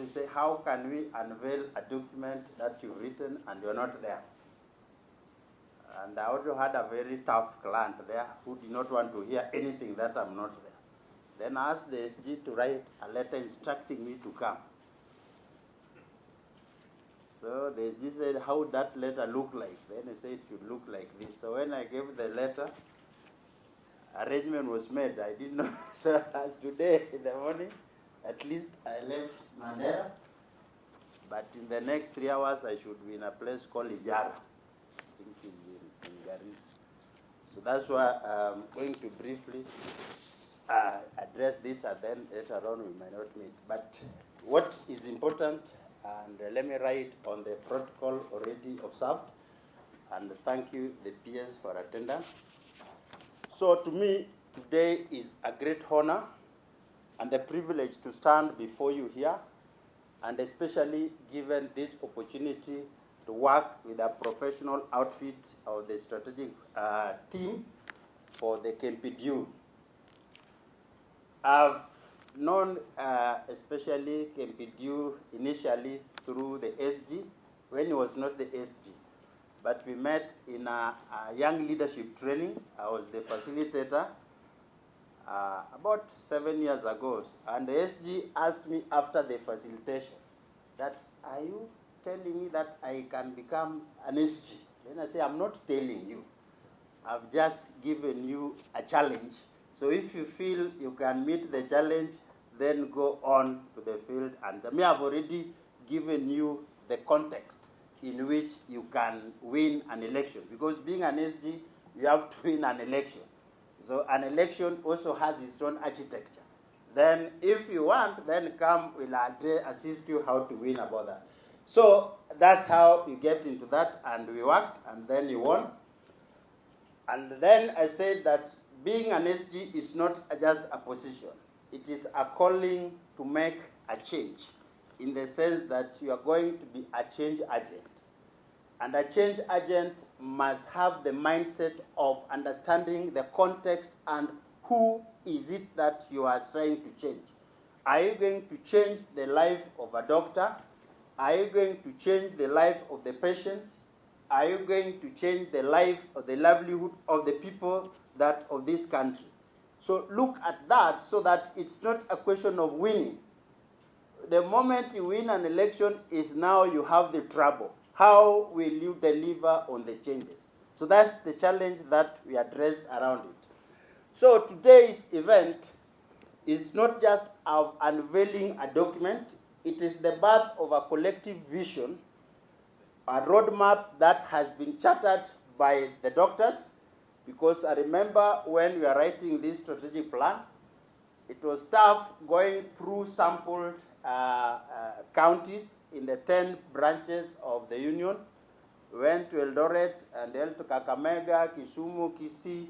you say, how can we unveil a document that you've written and you're not there? And I also had a very tough client there who did not want to hear anything that I'm not there. Then I asked the SG to write a letter instructing me to come. So the SG said, how would that letter look like? Then he said it should look like this. So when I gave the letter, arrangement was made. I didn't know. So as today in the morning, at least I left Mandera. But in the next 3 hours, I should be in a place called Ijara. I think it's in Garissa. So that's why I'm going to briefly address this, and then later on we might not meet. But what is important, and let me write on the protocol already observed, and thank you, the peers, for attendance. So to me, today is a great honor and a privilege to stand before you here, and especially given this opportunity to work with a professional outfit of the strategic team for the KMPDU. I've known especially KMPDU initially through the SG, when he was not the SG. But we met in a young leadership training. I was the facilitator about 7 years ago. And the SG asked me after the facilitation that, are you telling me that I can become an SG? Then I say, I'm not telling you. I've just given you a challenge. So if you feel you can meet the challenge, then go on to the field. And me, I've already given you the context in which you can win an election. Because being an SG, you have to win an election. So an election also has its own architecture. Then if you want, then come, we'll assist you how to win about that. So that's how you get into that, and we worked, and then you won. And then I said that being an SG is not just a position. It is a calling to make a change, in the sense that you are going to be a change agent. And a change agent must have the mindset of understanding the context and who is it that you are trying to change. Are you going to change the life of a doctor? Are you going to change the life of the patients? Are you going to change the life or the livelihood of the people of this country? So look at that so that it's not a question of winning. The moment you win an election is now you have the trouble. How will you deliver on the changes? So that's the challenge that we addressed around it. So today's event is not just of unveiling a document, it is the birth of a collective vision, a roadmap that has been chartered by the doctors, because I remember when we were writing this strategic plan, it was tough going through sampled counties in the 10 branches of the union. We went to Eldoret and then to Kakamega, Kisumu, Kisii,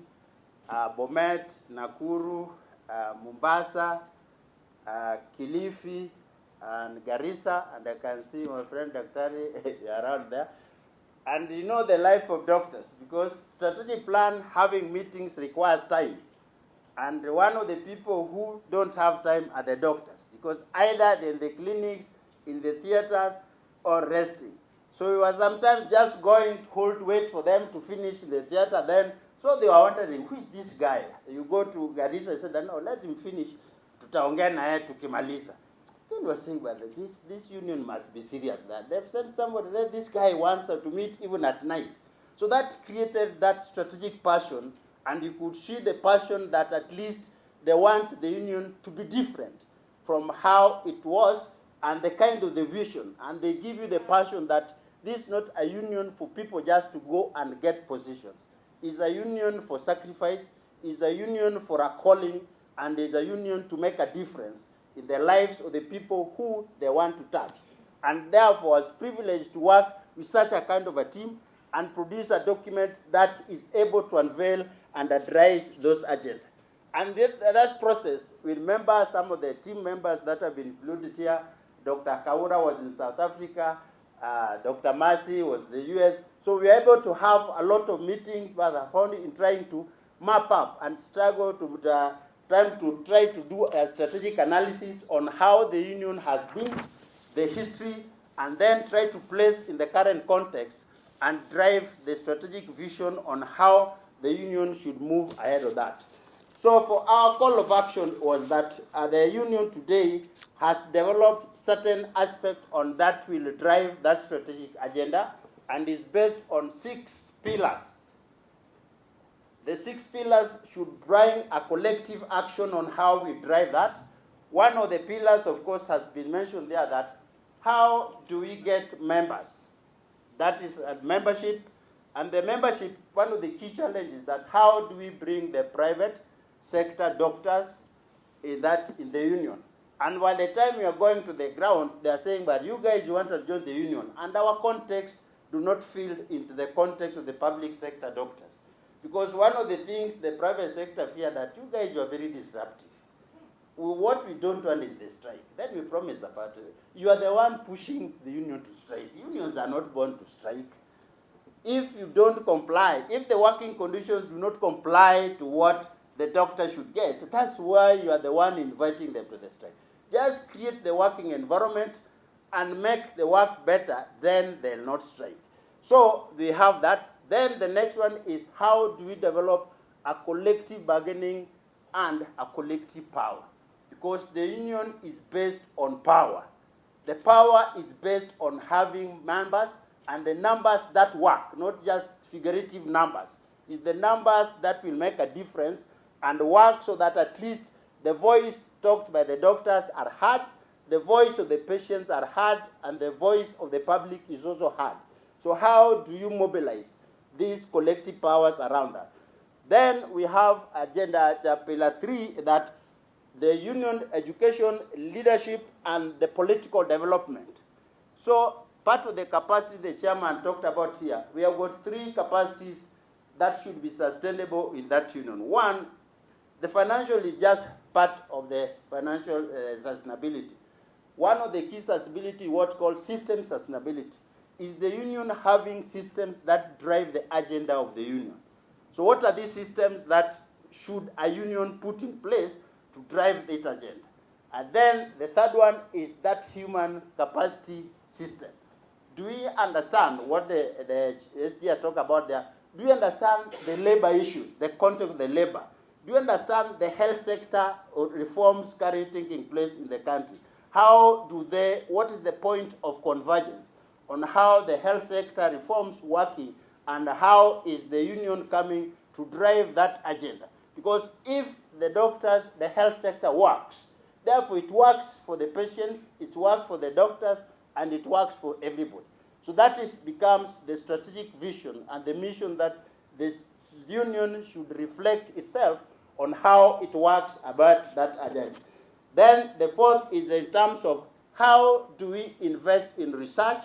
Bomet, Nakuru, Mombasa, Kilifi, and Garissa, and I can see my friend Daktari around there. And you know the life of doctors, because strategic plan having meetings requires time. And one of the people who don't have time are the doctors, because either they're in the clinics, in the theaters, or resting. So we were sometimes just going to wait for them to finish the theater. Then, so they were wondering, who is this guy? You go to Garissa and said, no, let him finish. Tutaongea na yeye tukimaliza. Then we were saying, well, this union must be serious. That they've sent somebody there, this guy wants to meet even at night. So that created that strategic passion, and you could see the passion that at least they want the union to be different from how it was, and the kind of the vision. And they give you the passion that this is not a union for people just to go and get positions. It's a union for sacrifice, it's a union for a calling, and it's a union to make a difference in the lives of the people who they want to touch. And therefore, I was privileged to work with such a kind of a team and produce a document that is able to unveil and address those agendas. And that process, we remember some of the team members that have been included here. Dr. Kaura was in South Africa, Dr. Mercy was in the US. So we were able to have a lot of meetings, but I found in trying to map up and struggle to try to do a strategic analysis on how the union has been the history, and then try to place in the current context and drive the strategic vision on how the union should move ahead of that. So for our call of action was that the union today has developed certain aspects on that will drive that strategic agenda and is based on 6 pillars. The 6 pillars should bring a collective action on how we drive that. One of the pillars, of course, has been mentioned there, that how do we get members? That is membership. And the membership, one of the key challenges is that how do we bring the private sector doctors in the union? And by the time we are going to the ground, they are saying, but you guys want to join the union. And our context do not fit into the context of the public sector doctors. Because one of the things the private sector fear that you guys are very disruptive. What we don't want is the strike. Then we promise about it. You are the one pushing the union to strike. Unions are not born to strike. If you don't comply, if the working conditions do not comply to what the doctor should get, that's why you are the one inviting them to the strike. Just create the working environment and make the work better, then they'll not strike. So we have that. Then the next one is how do we develop a collective bargaining and a collective power? Because the union is based on power. The power is based on having members and the numbers that work, not just figurative numbers. It's the numbers that will make a difference and work so that at least the voice talked by the doctors are heard, the voice of the patients are heard, and the voice of the public is also heard. So how do you mobilize these collective powers around that? Then we have agenda pillar 3, that the union education, leadership, and the political development. So part of the capacity the chairman talked about here, we have got 3 capacities that should be sustainable in that union. One, the financial is just part of the financial sustainability. One of the key sustainability, what's called system sustainability, is the union having systems that drive the agenda of the union. So what are these systems that should a union put in place to drive its agenda? And then the third one is that human capacity system. Do we understand what the SDR talk about there? Do you understand the labor issues, the context of the labor? Do you understand the health sector reforms currently taking place in the country? What is the point of convergence on how the health sector reforms working and how is the union coming to drive that agenda? Because if the doctors, the health sector works, therefore it works for the patients, it works for the doctors, and it works for everybody. So that becomes the strategic vision and the mission that this union should reflect itself on how it works about that agenda. Then the fourth is in terms of how do we invest in research,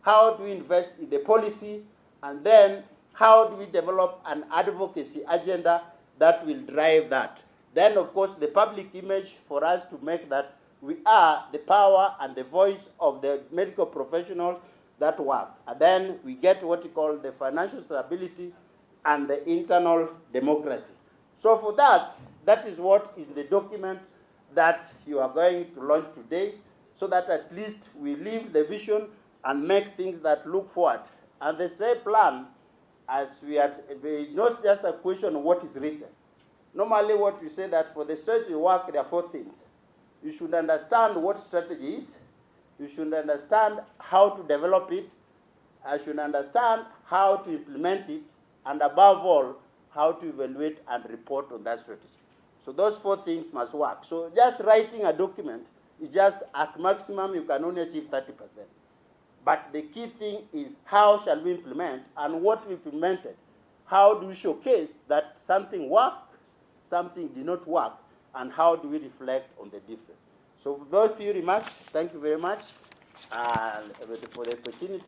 how do we invest in the policy, and then how do we develop an advocacy agenda that will drive that. Then, of course, the public image for us to make that we are the power and the voice of the medical professionals that work. And then we get what we call the financial stability and the internal democracy. So for that, that is what is the document that you are going to launch today, so that at least we leave the vision and make things that look forward. And the state plan, as we are, it's not just a question of what is written. Normally what we say that for the strategy work, there are 4 things. You should understand what strategy is. You should understand how to develop it. You should understand how to implement it. And above all, how to evaluate and report on that strategy. So those 4 things must work. So just writing a document is just at maximum you can only achieve 30%. But the key thing is how shall we implement and what we implemented. How do we showcase that something worked, something did not work, and how do we reflect on the difference. So for those few remarks, thank you very much for the opportunity.